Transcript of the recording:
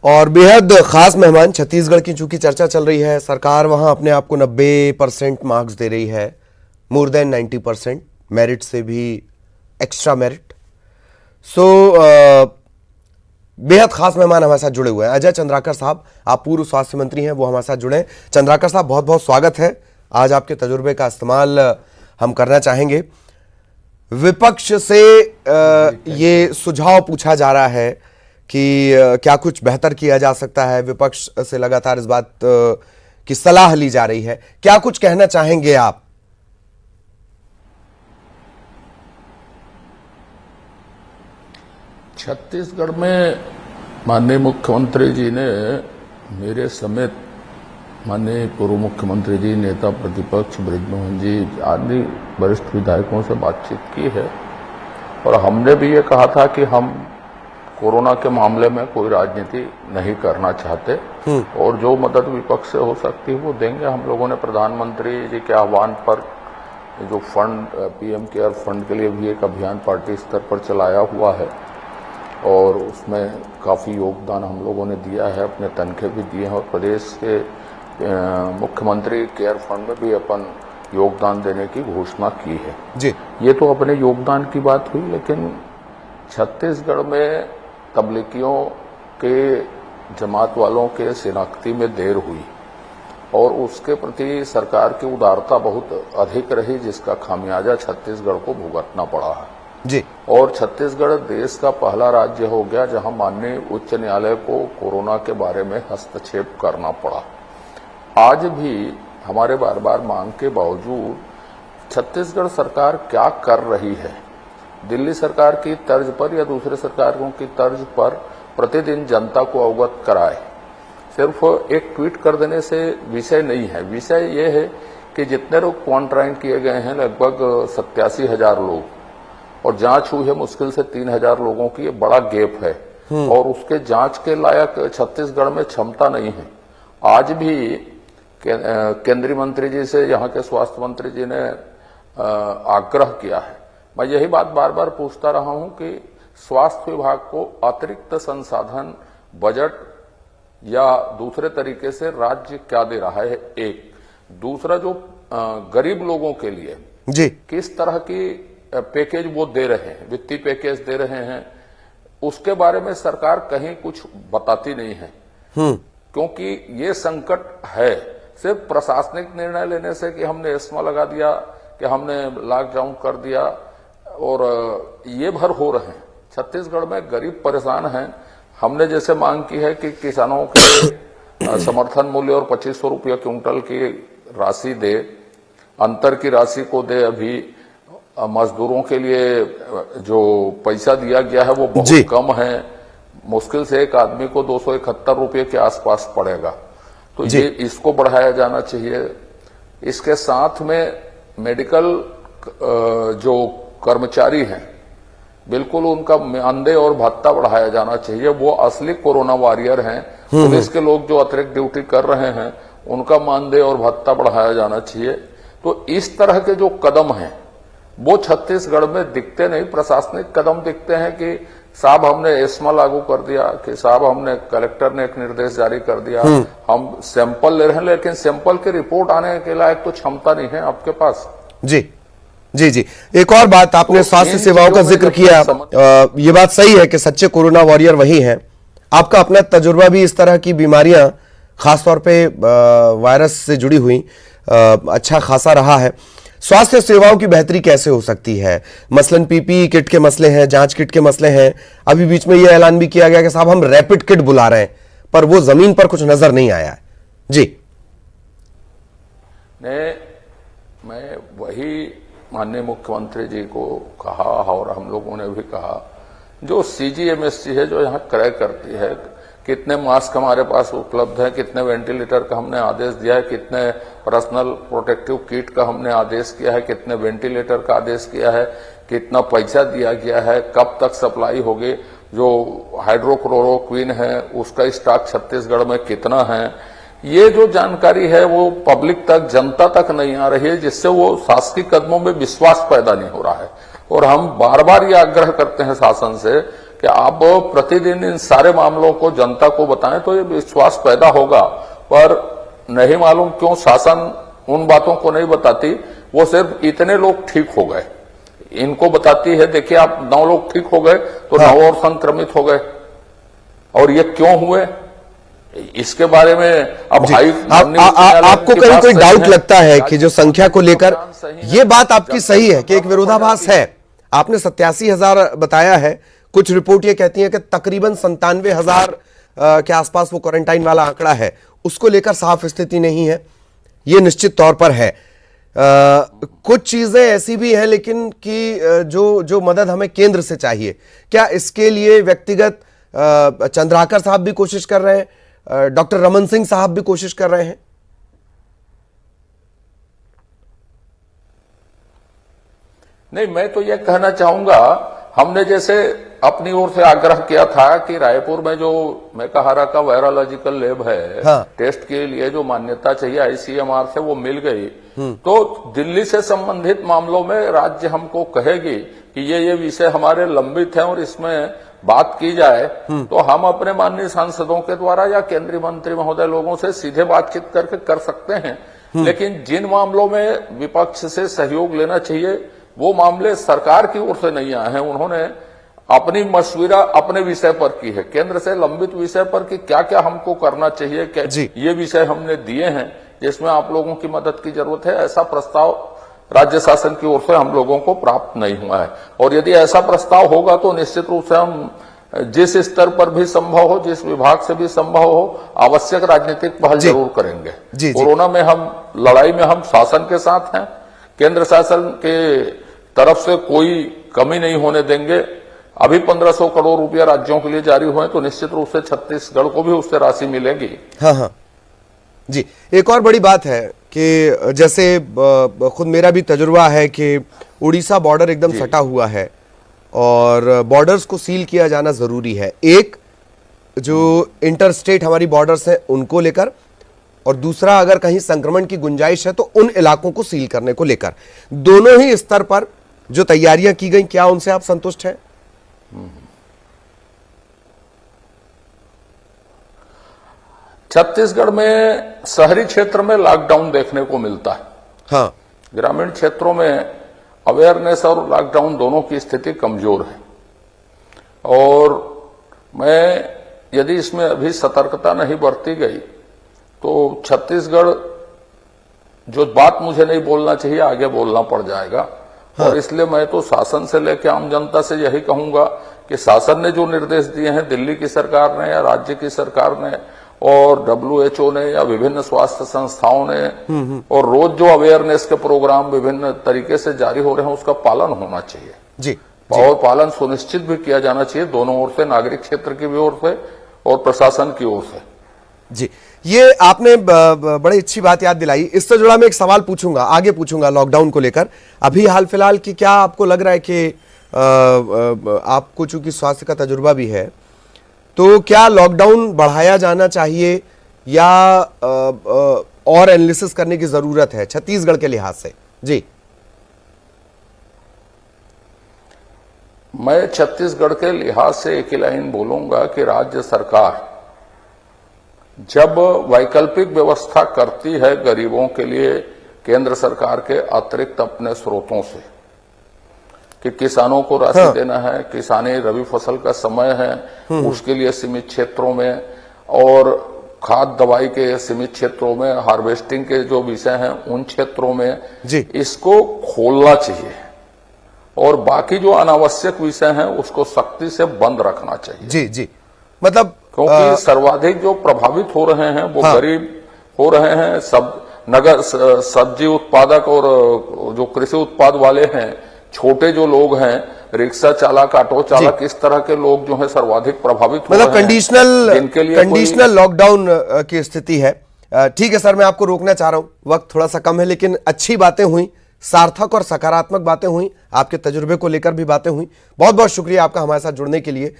और बेहद खास मेहमान छत्तीसगढ़ की चूंकि चर्चा चल रही है, सरकार वहां अपने आप को 90% मार्क्स दे रही है, मोर देन 90%, मेरिट से भी एक्स्ट्रा मेरिट। सो बेहद खास मेहमान हमारे साथ जुड़े हुए हैं। अजय चंद्राकर साहब, आप पूर्व स्वास्थ्य मंत्री हैं, वो हमारे साथ जुड़े हैं। चंद्राकर साहब, बहुत बहुत स्वागत है। आज आपके तजुर्बे का इस्तेमाल हम करना चाहेंगे। विपक्ष से ये सुझाव पूछा जा रहा है कि क्या कुछ बेहतर किया जा सकता है। विपक्ष से लगातार इस बात की सलाह ली जा रही है, क्या कुछ कहना चाहेंगे आप? छत्तीसगढ़ में माननीय मुख्यमंत्री जी ने मेरे समेत माननीय पूर्व मुख्यमंत्री जी, नेता प्रतिपक्ष बृजमोहन जी आदि वरिष्ठ विधायकों से बातचीत की है और हमने भी ये कहा था कि हम कोरोना के मामले में कोई राजनीति नहीं करना चाहते और जो मदद विपक्ष से हो सकती है वो देंगे। हम लोगों ने प्रधानमंत्री जी के आह्वान पर जो फंड, पीएम केयर फंड के लिए भी एक अभियान पार्टी स्तर पर चलाया हुआ है और उसमें काफ़ी योगदान हम लोगों ने दिया है, अपने तनखे भी दिए हैं और प्रदेश के मुख्यमंत्री केयर फंड में भी अपन योगदान देने की घोषणा की है जी। ये तो अपने योगदान की बात हुई, लेकिन छत्तीसगढ़ में तबलीगियों के जमात वालों के शिनाख्ती में देर हुई और उसके प्रति सरकार की उदारता बहुत अधिक रही, जिसका खामियाजा छत्तीसगढ़ को भुगतना पड़ा है जी। और छत्तीसगढ़ देश का पहला राज्य हो गया जहां माननीय उच्च न्यायालय को कोरोना के बारे में हस्तक्षेप करना पड़ा। आज भी हमारे बार बार मांग के बावजूद छत्तीसगढ़ सरकार क्या कर रही है, दिल्ली सरकार की तर्ज पर या दूसरे सरकारों की तर्ज पर प्रतिदिन जनता को अवगत कराए। सिर्फ एक ट्वीट कर देने से विषय नहीं है। विषय ये है कि जितने लोग क्वारंटाइन किए गए हैं, लगभग 87,000 लोग, और जांच हुई है मुश्किल से 3,000 लोगों की, ये बड़ा गैप है और उसके जांच के लायक छत्तीसगढ़ में क्षमता नहीं है। आज भी केंद्रीय मंत्री जी से यहाँ के स्वास्थ्य मंत्री जी ने आग्रह किया है। मैं यही बात बार बार पूछता रहा हूं कि स्वास्थ्य विभाग को अतिरिक्त संसाधन, बजट या दूसरे तरीके से राज्य क्या दे रहा है, एक। दूसरा, जो गरीब लोगों के लिए जी किस तरह की पैकेज वो दे रहे हैं, वित्तीय पैकेज दे रहे हैं, उसके बारे में सरकार कहीं कुछ बताती नहीं है। क्योंकि ये संकट है। सिर्फ प्रशासनिक निर्णय लेने से कि हमने एस्मा लगा दिया, कि हमने लॉकडाउन कर दिया और ये भर हो रहे हैं। छत्तीसगढ़ में गरीब परेशान हैं। हमने जैसे मांग की है कि किसानों के समर्थन मूल्य और 2500 रुपया क्विंटल की राशि दे, अंतर की राशि को दे। अभी मजदूरों के लिए जो पैसा दिया गया है वो बहुत कम है, मुश्किल से एक आदमी को 271 रुपये के आसपास पड़ेगा, तो ये इसको बढ़ाया जाना चाहिए। इसके साथ में मेडिकल जो कर्मचारी हैं, बिल्कुल उनका मानदेय और भत्ता बढ़ाया जाना चाहिए। वो असली कोरोना वॉरियर हैं। पुलिस के लोग जो अतिरिक्त ड्यूटी कर रहे हैं, उनका मानदेय और भत्ता बढ़ाया जाना चाहिए। तो इस तरह के जो कदम हैं वो छत्तीसगढ़ में दिखते नहीं। प्रशासनिक कदम दिखते हैं कि साहब हमने एस्मा लागू कर दिया, कि साहब हमने, कलेक्टर ने एक निर्देश जारी कर दिया, हम सैंपल ले रहे हैं, लेकिन सैंपल की रिपोर्ट आने के लायक तो क्षमता नहीं है आपके पास। जी जी जी। एक और बात, आपने स्वास्थ्य सेवाओं का जिक्र किया। ये बात सही है कि सच्चे कोरोना वॉरियर वही हैं। आपका अपना तजुर्बा भी इस तरह की बीमारियां, खासतौर पे वायरस से जुड़ी हुई, अच्छा खासा रहा है। स्वास्थ्य सेवाओं की बेहतरी कैसे हो सकती है? मसलन पीपीई किट के मसले हैं, जांच किट के मसले हैं। अभी बीच में यह ऐलान भी किया गया कि साहब हम रैपिड किट बुला रहे हैं, पर वो जमीन पर कुछ नजर नहीं आया है। जी, मैं वही माननीय मुख्यमंत्री जी को कहा और हम लोगों ने भी कहा, जो सीजीएमएससी है जो यहाँ क्रय करती है, कितने मास्क हमारे पास उपलब्ध है, कितने वेंटिलेटर का हमने आदेश दिया है, कितने पर्सनल प्रोटेक्टिव किट का हमने आदेश किया है, कितने वेंटिलेटर का आदेश किया है, कितना पैसा दिया गया है, कब तक सप्लाई होगी, जो हाइड्रोक्लोरोक्विन है उसका स्टॉक छत्तीसगढ़ में कितना है, ये जो जानकारी है वो पब्लिक तक, जनता तक नहीं आ रही है, जिससे वो शासकीय कदमों में विश्वास पैदा नहीं हो रहा है। और हम बार बार ये आग्रह करते हैं शासन से कि आप प्रतिदिन इन सारे मामलों को जनता को बताएं तो ये विश्वास पैदा होगा। पर नहीं मालूम क्यों शासन उन बातों को नहीं बताती, वो सिर्फ इतने लोग ठीक हो गए इनको बताती है। देखिए आप 9 लोग ठीक हो गए तो 9 और संक्रमित हो गए, और ये क्यों हुए इसके बारे में अब आपको कहीं कोई डाउट लगता है कि जो संख्या को लेकर ये बात आपकी सही है कि एक विरोधाभास है? आपने 87,000 बताया है, कुछ रिपोर्ट ये कहती है कि तकरीबन 97,000 के आसपास वो क्वारंटाइन वाला आंकड़ा है, उसको लेकर साफ स्थिति नहीं है, ये निश्चित तौर पर है। कुछ चीजें ऐसी भी हैं लेकिन कि जो मदद हमें केंद्र से चाहिए, क्या इसके लिए व्यक्तिगत चंद्राकर साहब भी कोशिश कर रहे हैं, डॉक्टर रमन सिंह साहब भी कोशिश कर रहे हैं? नहीं, मैं तो यह कहना चाहूंगा, हमने जैसे अपनी ओर से आग्रह किया था कि रायपुर में जो मेकाहारा का वायरोलॉजिकल लैब है, हाँ। टेस्ट के लिए जो मान्यता चाहिए आईसीएमआर से वो मिल गई, तो दिल्ली से संबंधित मामलों में राज्य हमको कहेगी कि ये विषय हमारे लंबित हैं और इसमें बात की जाए, तो हम अपने माननीय सांसदों के द्वारा या केंद्रीय मंत्री महोदय लोगों से सीधे बातचीत करके कर सकते हैं। लेकिन जिन मामलों में विपक्ष से सहयोग लेना चाहिए वो मामले सरकार की ओर से नहीं आए हैं। उन्होंने अपनी मशविरा अपने विषय पर की है, केंद्र से लंबित विषय पर कि क्या क्या हमको करना चाहिए, क्या ये विषय हमने दिए हैं जिसमें आप लोगों की मदद की जरूरत है, ऐसा प्रस्ताव राज्य शासन की ओर से हम लोगों को प्राप्त नहीं हुआ है। और यदि ऐसा प्रस्ताव होगा तो निश्चित रूप से हम जिस स्तर पर भी संभव हो, जिस विभाग से भी संभव हो, आवश्यक राजनीतिक पहल जरूर करेंगे। कोरोना में हम लड़ाई में हम शासन के साथ हैं, केंद्र शासन के तरफ से कोई कमी नहीं होने देंगे। अभी 1500 करोड़ रुपया राज्यों के लिए जारी हुए तो निश्चित रूप से छत्तीसगढ़ को भी उससे राशि मिलेगी। हाँ जी। एक और बड़ी बात है कि जैसे खुद मेरा भी तजुर्बा है कि उड़ीसा बॉर्डर एकदम सटा हुआ है और बॉर्डर्स को सील किया जाना जरूरी है। एक जो इंटर स्टेट हमारी बॉर्डर्स हैं उनको लेकर, और दूसरा अगर कहीं संक्रमण की गुंजाइश है तो उन इलाकों को सील करने को लेकर। दोनों ही स्तर पर जो तैयारियां की गई, क्या उनसे आप संतुष्ट हैं? छत्तीसगढ़ में शहरी क्षेत्र में लॉकडाउन देखने को मिलता है। हाँ। ग्रामीण क्षेत्रों में अवेयरनेस और लॉकडाउन दोनों की स्थिति कमजोर है, और मैं यदि इसमें अभी सतर्कता नहीं बरती गई तो छत्तीसगढ़ जो बात मुझे नहीं बोलना चाहिए आगे बोलना पड़ जाएगा। हाँ। और इसलिए मैं तो शासन से लेकर आम जनता से यही कहूंगा कि शासन ने जो निर्देश दिए हैं, दिल्ली की सरकार ने या राज्य की सरकार ने और WHO ने या विभिन्न स्वास्थ्य संस्थाओं ने, और रोज जो अवेयरनेस के प्रोग्राम विभिन्न तरीके से जारी हो रहे हैं उसका पालन होना चाहिए जी। और पालन सुनिश्चित भी किया जाना चाहिए दोनों ओर से, नागरिक क्षेत्र की भी ओर से और प्रशासन की ओर से जी। ये आपने बड़ी अच्छी बात याद दिलाई। इससे जुड़ा मैं एक सवाल पूछूंगा, आगे पूछूंगा लॉकडाउन को लेकर। अभी हाल फिलहाल की क्या आपको लग रहा है कि आपको चूंकि स्वास्थ्य का तजुर्बा भी है, तो क्या लॉकडाउन बढ़ाया जाना चाहिए या और एनालिसिस करने की जरूरत है छत्तीसगढ़ के लिहाज से? जी। मैं छत्तीसगढ़ के लिहाज से एक ही लाइन बोलूंगा कि राज्य सरकार जब वैकल्पिक व्यवस्था करती है गरीबों के लिए केंद्र सरकार के अतिरिक्त अपने स्रोतों से, कि किसानों को राशि देना है, किसानी रबी फसल का समय है उसके लिए सीमित क्षेत्रों में, और खाद दवाई के सीमित क्षेत्रों में, हार्वेस्टिंग के जो विषय हैं उन क्षेत्रों में इसको खोलना चाहिए, और बाकी जो अनावश्यक विषय हैं उसको सख्ती से बंद रखना चाहिए। जी जी। मतलब क्योंकि सर्वाधिक जो प्रभावित हो रहे हैं वो गरीब हो रहे हैं, सब नगर सब्जी उत्पादक और जो कृषि उत्पाद वाले हैं, छोटे जो लोग हैं, रिक्शा चालक, ऑटो चालक, इस तरह के लोग जो है सर्वाधिक प्रभावित हो रहे हैं। कंडीशनल लॉकडाउन की स्थिति है। ठीक है सर, मैं आपको रोकना चाह रहा हूं, वक्त थोड़ा सा कम है, लेकिन अच्छी बातें हुई, सार्थक और सकारात्मक बातें हुई, आपके तजुर्बे को लेकर भी बातें हुई। बहुत बहुत शुक्रिया आपका हमारे साथ जुड़ने के लिए।